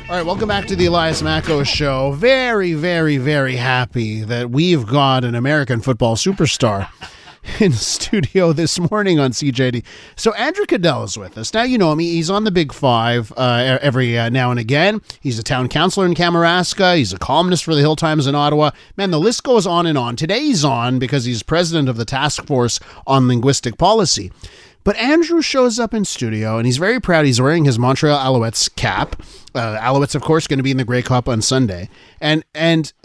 All right, welcome back to the Elias Macko Show. Very, very, very happy that we've got an American football superstar in studio this morning on CJAD. So Andrew Caddell is with us. Now, you know him. He's on the Big Five every now and again. He's a town councillor in Kamouraska. He's a columnist for the Hill Times in Ottawa. Man, the list goes on and on. Today he's on because he's president of the Task Force on Linguistic Policy. But Andrew shows up in studio, and he's very proud. He's wearing his Montreal Alouettes cap. Alouettes, of course, going to be in the Grey Cup on Sunday. And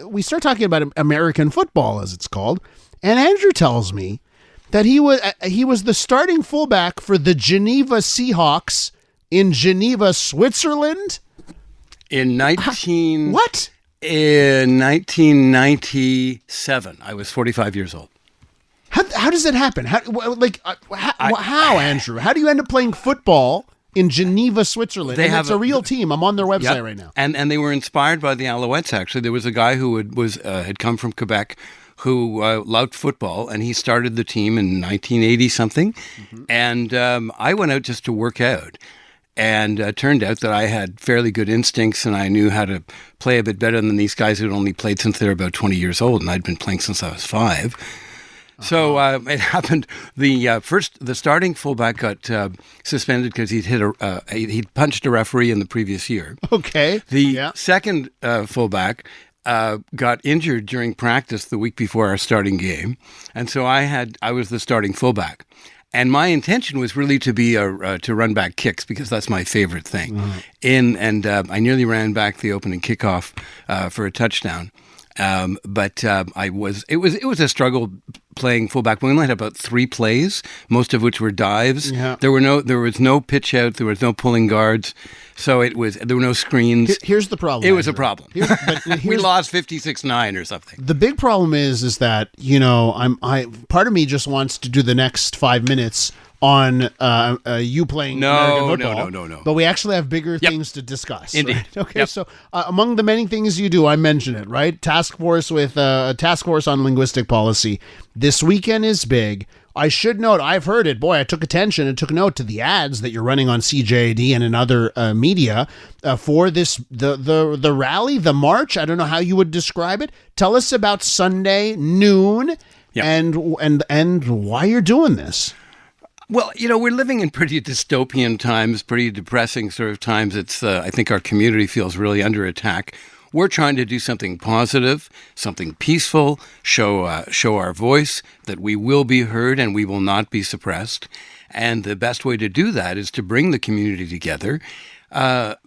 we start talking about American football, as it's called. And Andrew tells me that he was the starting fullback for the Geneva Seahawks in Geneva, Switzerland. In 1997, I was 45 years old. How does that happen? How, Andrew? How do you end up playing football in Geneva, Switzerland? It's a real team. I'm on their website right now. And they were inspired by the Alouettes, actually. There was a guy who had come from Quebec who loved football, and he started the team in 1980-something. Mm-hmm. And I went out just to work out. And it turned out that I had fairly good instincts, and I knew how to play a bit better than these guys who had only played since they were about 20 years old, and I'd been playing since I was 5. So it happened. The starting fullback got suspended because he'd punched a referee in the previous year. Okay. The second fullback got injured during practice the week before our starting game, and so I was the starting fullback. And my intention was really to be to run back kicks because that's my favorite thing. Mm-hmm. I nearly ran back the opening kickoff for a touchdown. But it was a struggle playing fullback. We only had about 3 plays, most of which were dives. Yeah. There was no pitch out. There was no pulling guards. So there were no screens. Here's the problem. It was a problem. We lost 56-9 or something. The big problem is that, part of me just wants to do the next 5 minutes on you playing American football. No. But we actually have bigger things to discuss. Indeed. Right? Okay, yep. So among the many things you do, I mention it, right? Task Force on Linguistic Policy. This weekend is big. I should note, I've heard it. Boy, I took attention and took note to the ads that you're running on CJAD and in other media for this, the rally, the march. I don't know how you would describe it. Tell us about Sunday noon and why you're doing this. Well, we're living in pretty dystopian times, pretty depressing sort of times. I think our community feels really under attack. We're trying to do something positive, something peaceful, show our voice, that we will be heard and we will not be suppressed. And the best way to do that is to bring the community together.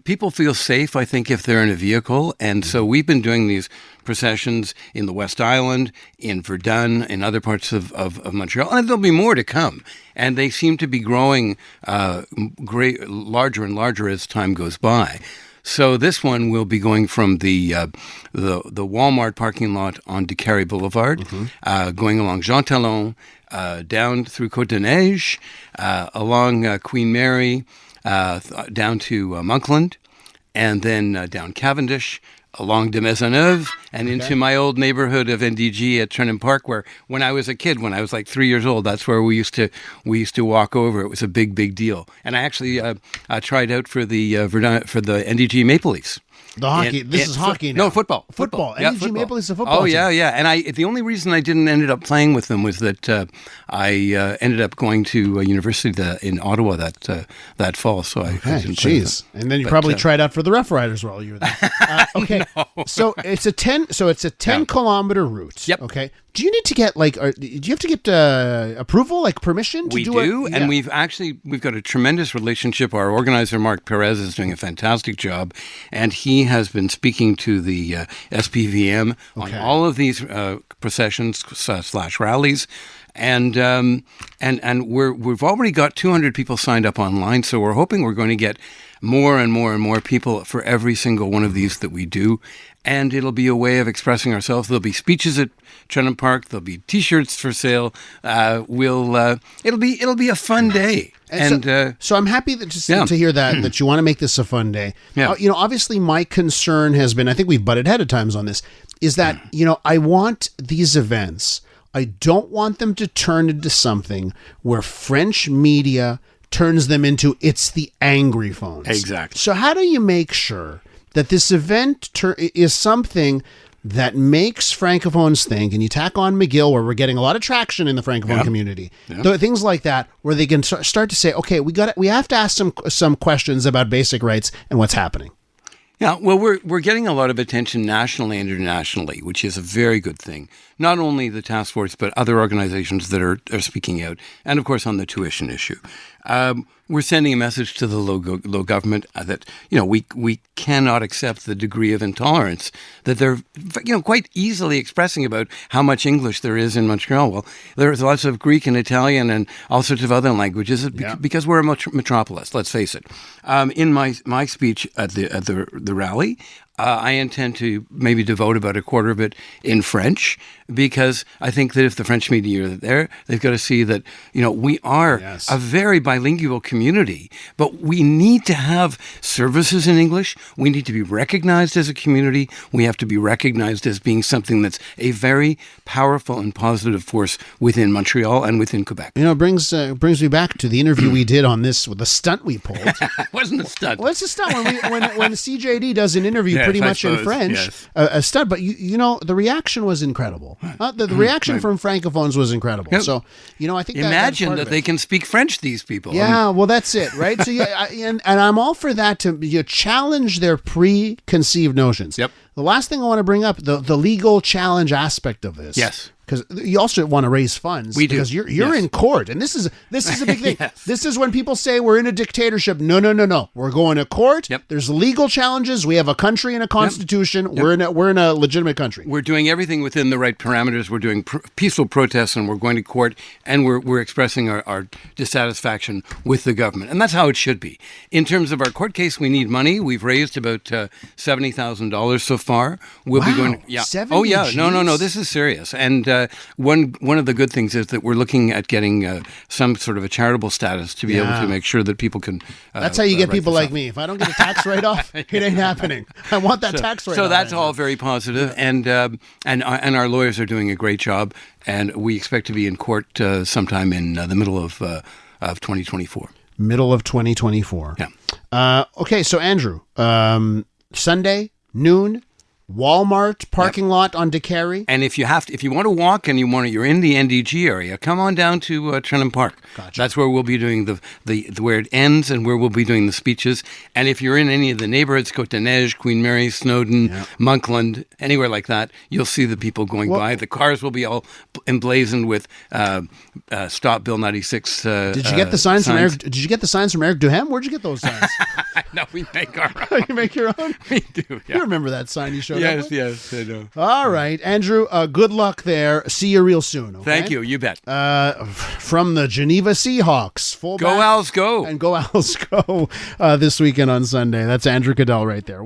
People feel safe, I think, if they're in a vehicle. And so we've been doing these processions in the West Island, in Verdun, in other parts of Montreal. And there'll be more to come. And they seem to be growing larger and larger as time goes by. So this one will be going from the Walmart parking lot on Descaries Boulevard, going along Jean Talon, down through Côte de Neige, along Queen Mary, down to Monkland, and then down Cavendish, along de Maisonneuve, and into my old neighborhood of NDG at Trenham Park, where when I was a kid, when I was like 3 years old, that's where we used to walk over. It was a big deal. And I actually tried out for the NDG Maple Leafs. The hockey. This is hockey now. No, football. NDG Maple Leafs is a football team. Yeah. And the only reason I didn't end up playing with them was that I ended up going to university in Ottawa that fall. So I didn't play with them. And then you probably tried out for the Rough Riders while you were there. Okay. No. So it's a 10-kilometer route. Yep. Okay. Do you need to get do you have to get approval, like permission to do it? We do, and we've got a tremendous relationship. Our organizer, Mark Perez, is doing a fantastic job, and he has been speaking to the SPVM on all of these processions / rallies. And we've already got 200 people signed up online, so we're hoping we're going to get more and more people for every single one of these that we do. And it'll be a way of expressing ourselves. There'll be speeches at Trenham Park. There'll be T-shirts for sale. It'll be a fun day. So I'm happy to hear that you want to make this a fun day. Yeah. Obviously my concern has been, I think we've butted head at times on this, is that I want these events. I don't want them to turn into something where French media turns them into it's the angry phones. Exactly. So how do you make sure that this event is something that makes Francophones think, and you tack on McGill, where we're getting a lot of traction in the Francophone community, things like that, where they can start to say, okay, we have to ask some questions about basic rights and what's happening. Yeah, well, we're getting a lot of attention nationally and internationally, which is a very good thing. Not only the task force, but other organizations that are speaking out, and of course on the tuition issue. We're sending a message to the low government that we cannot accept the degree of intolerance that they're quite easily expressing about how much English there is in Montreal. Well, there's lots of Greek and Italian and all sorts of other languages because we're a metropolis. Let's face it. In my speech at the rally, I intend to maybe devote about a quarter of it in French, because I think that if the French media are there, they've got to see that, we are a very bilingual community, but we need to have services in English. We need to be recognized as a community. We have to be recognized as being something that's a very powerful and positive force within Montreal and within Quebec. It brings me back to the interview we did on this with the stunt we pulled. It wasn't a stunt. Well, it's a stunt when CJAD does an interview pretty much in French, a stunt, but the reaction was incredible. The reaction from Francophones was incredible. Yep. So, I think imagine that they can speak French, these people. Yeah, well, that's it, right? So, and I'm all for that, to challenge their preconceived notions. Yep. The last thing I want to bring up, the legal challenge aspect of this. Yes. Because you also want to raise funds. We do. Because you're in court, and this is a big thing. Yes. This is when people say we're in a dictatorship. No. We're going to court. Yep. There's legal challenges. We have a country and a constitution. Yep. We're in a legitimate country. We're doing everything within the right parameters. We're doing peaceful protests, and we're going to court, and we're expressing our dissatisfaction with the government, and that's how it should be. In terms of our court case, we need money. We've raised about $70,000 so far. We'll be going. Yeah. 70? Oh yeah. No. This is serious. And one of the good things is that we're looking at getting some sort of a charitable status to be able to make sure that people can. That's how you get people like me. If I don't get a tax write-off, it ain't happening. I want that tax write-off. So that's all very positive, and our lawyers are doing a great job, and we expect to be in court sometime in the middle of 2024. Middle of 2024. Yeah. Okay, so Andrew, Sunday noon. Walmart parking lot on DeCarry. And if you want to walk and you're in the NDG area, come on down to Trenham Park. Gotcha. That's where we'll be doing the where it ends and where we'll be doing the speeches. And if you're in any of the neighborhoods, Côte-des-Neiges, Queen Mary, Snowdon, Monkland, anywhere like that, you'll see the people going by. The cars will be all emblazoned with Stop Bill 96. Did you get the signs from Eric? Did you get the signs from Eric Duhem? Where'd you get those signs? No, we make our own. You make your own? We do. Yeah. You remember that sign you showed up with? Yes, I know. All right, Andrew, good luck there. See you real soon, okay? Thank you, you bet. From the Geneva Seahawks, fullback. Go Owls, go. And go Owls, go this weekend on Sunday. That's Andrew Caddell right there.